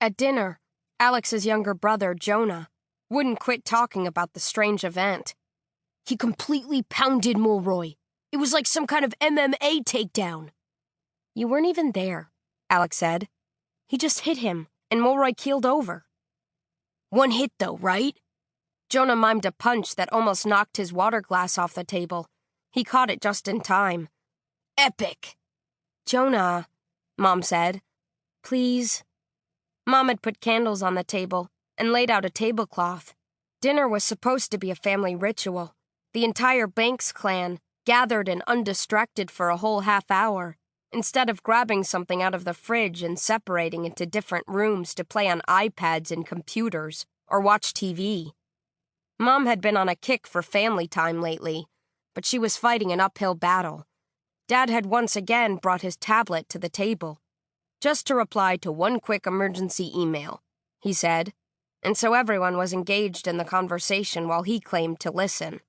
At dinner, Alix's younger brother, Jonah, wouldn't quit talking about the strange event. He completely pounded Mulroy. It was like some kind of MMA takedown. You weren't even there, Alix said. He just hit him, and Mulroy keeled over. One hit, though, right? Jonah mimed a punch that almost knocked his water glass off the table. He caught it just in time. Epic. Jonah, Mom said. Please. Mom had put candles on the table and laid out a tablecloth. Dinner was supposed to be a family ritual. The entire Banks clan gathered and undistracted for a whole half hour, instead of grabbing something out of the fridge and separating into different rooms to play on iPads and computers or watch TV. Mom had been on a kick for family time lately, but she was fighting an uphill battle. Dad had once again brought his tablet to the table, just to reply to one quick emergency email, he said, and so everyone was engaged in the conversation while he claimed to listen.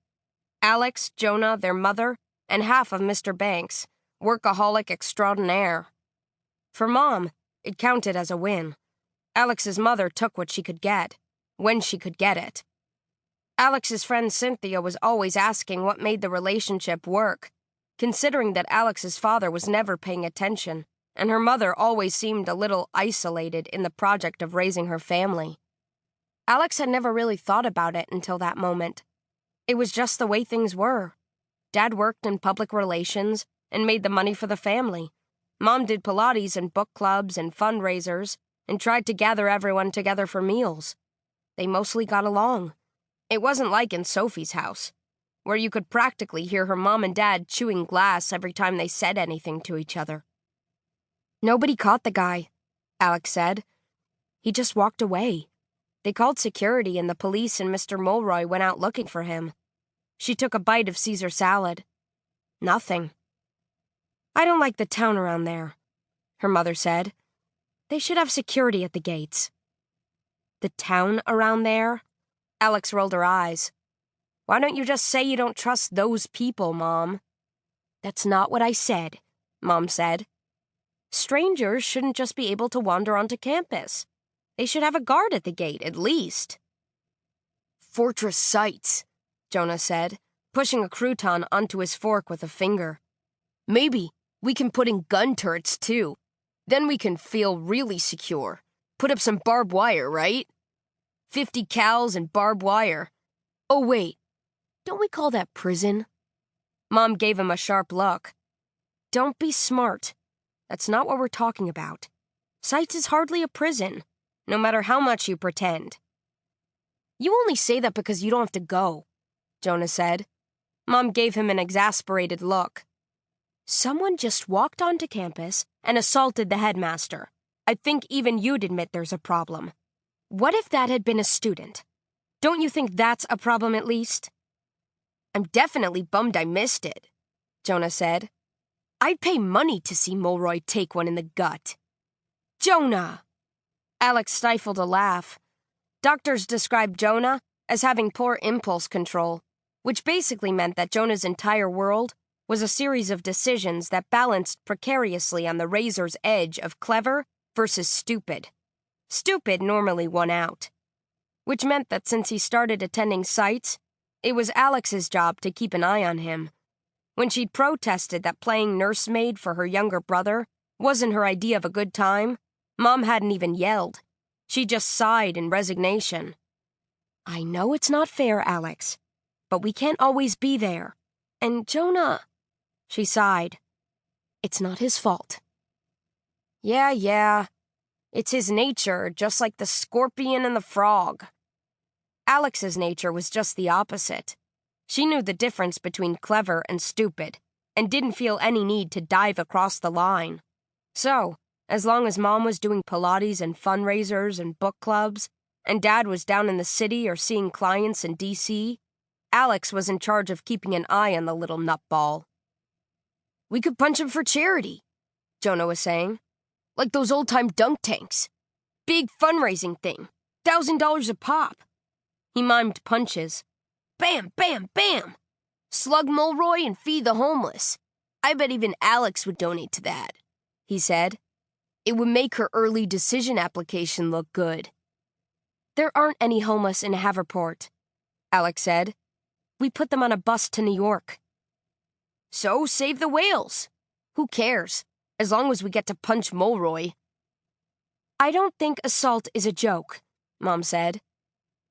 Alix, Jonah, their mother, and half of Mr. Banks, workaholic extraordinaire. For Mom, it counted as a win. Alix's mother took what she could get, when she could get it. Alix's friend Cynthia was always asking what made the relationship work, considering that Alix's father was never paying attention, and her mother always seemed a little isolated in the project of raising her family. Alix had never really thought about it until that moment. It was just the way things were. Dad worked in public relations and made the money for the family. Mom did Pilates and book clubs and fundraisers and tried to gather everyone together for meals. They mostly got along. It wasn't like in Sophie's house, where you could practically hear her mom and dad chewing glass every time they said anything to each other. Nobody caught the guy, Alix said. He just walked away. They called security and the police and Mr. Mulroy went out looking for him. She took a bite of Caesar salad. Nothing. I don't like the town around there, her mother said. They should have security at the gates. The town around there? Alix rolled her eyes. Why don't you just say you don't trust those people, Mom? That's not what I said, Mom said. Strangers shouldn't just be able to wander onto campus. They should have a guard at the gate, at least. Fortress sites, Jonah said, pushing a crouton onto his fork with a finger. Maybe we can put in gun turrets, too. Then we can feel really secure. Put up some barbed wire, right? 50 cals and barbed wire. Oh, wait. Don't we call that prison? Mom gave him a sharp look. Don't be smart. That's not what we're talking about. Sites is hardly a prison, no matter how much you pretend. You only say that because you don't have to go, Jonah said. Mom gave him an exasperated look. Someone just walked onto campus and assaulted the headmaster. I think even you'd admit there's a problem. What if that had been a student? Don't you think that's a problem at least? I'm definitely bummed I missed it, Jonah said. I'd pay money to see Mulroy take one in the gut. Jonah! Alix stifled a laugh. Doctors described Jonah as having poor impulse control, which basically meant that Jonah's entire world was a series of decisions that balanced precariously on the razor's edge of clever versus stupid. Stupid normally won out. Which meant that since he started attending sites, it was Alix's job to keep an eye on him. When she'd protested that playing nursemaid for her younger brother wasn't her idea of a good time, Mom hadn't even yelled. She just sighed in resignation. I know it's not fair, Alix, but we can't always be there. And Jonah, she sighed. It's not his fault. Yeah. It's his nature, just like the scorpion and the frog. Alix's nature was just the opposite. She knew the difference between clever and stupid, and didn't feel any need to dive across the line. So, as long as Mom was doing Pilates and fundraisers and book clubs, and Dad was down in the city or seeing clients in D.C., Alix was in charge of keeping an eye on the little nutball. We could punch him for charity, Jonah was saying. Like those old-time dunk tanks. Big fundraising thing. $1,000 a pop. He mimed punches. Bam, bam, bam. Slug Mulroy and feed the homeless. I bet even Alix would donate to that, he said. It would make her early decision application look good. There aren't any homeless in Haverport, Alix said. We put them on a bus to New York. So save the whales. Who cares, as long as we get to punch Mulroy. I don't think assault is a joke, Mom said.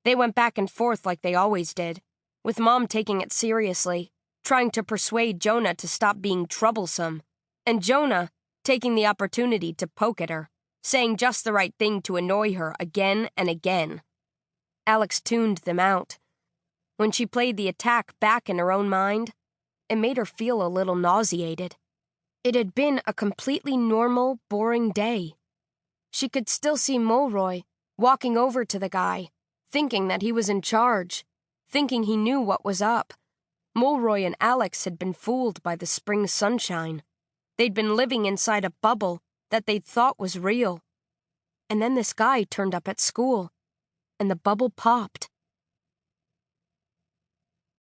They went back and forth like they always did, with Mom taking it seriously, trying to persuade Jonah to stop being troublesome, and Jonah taking the opportunity to poke at her, saying just the right thing to annoy her again and again. Alix tuned them out. When she played the attack back in her own mind, it made her feel a little nauseated. It had been a completely normal, boring day. She could still see Mulroy walking over to the guy, thinking that he was in charge, thinking he knew what was up. Mulroy and Alix had been fooled by the spring sunshine. They'd been living inside a bubble that they'd thought was real. And then this guy turned up at school, and the bubble popped.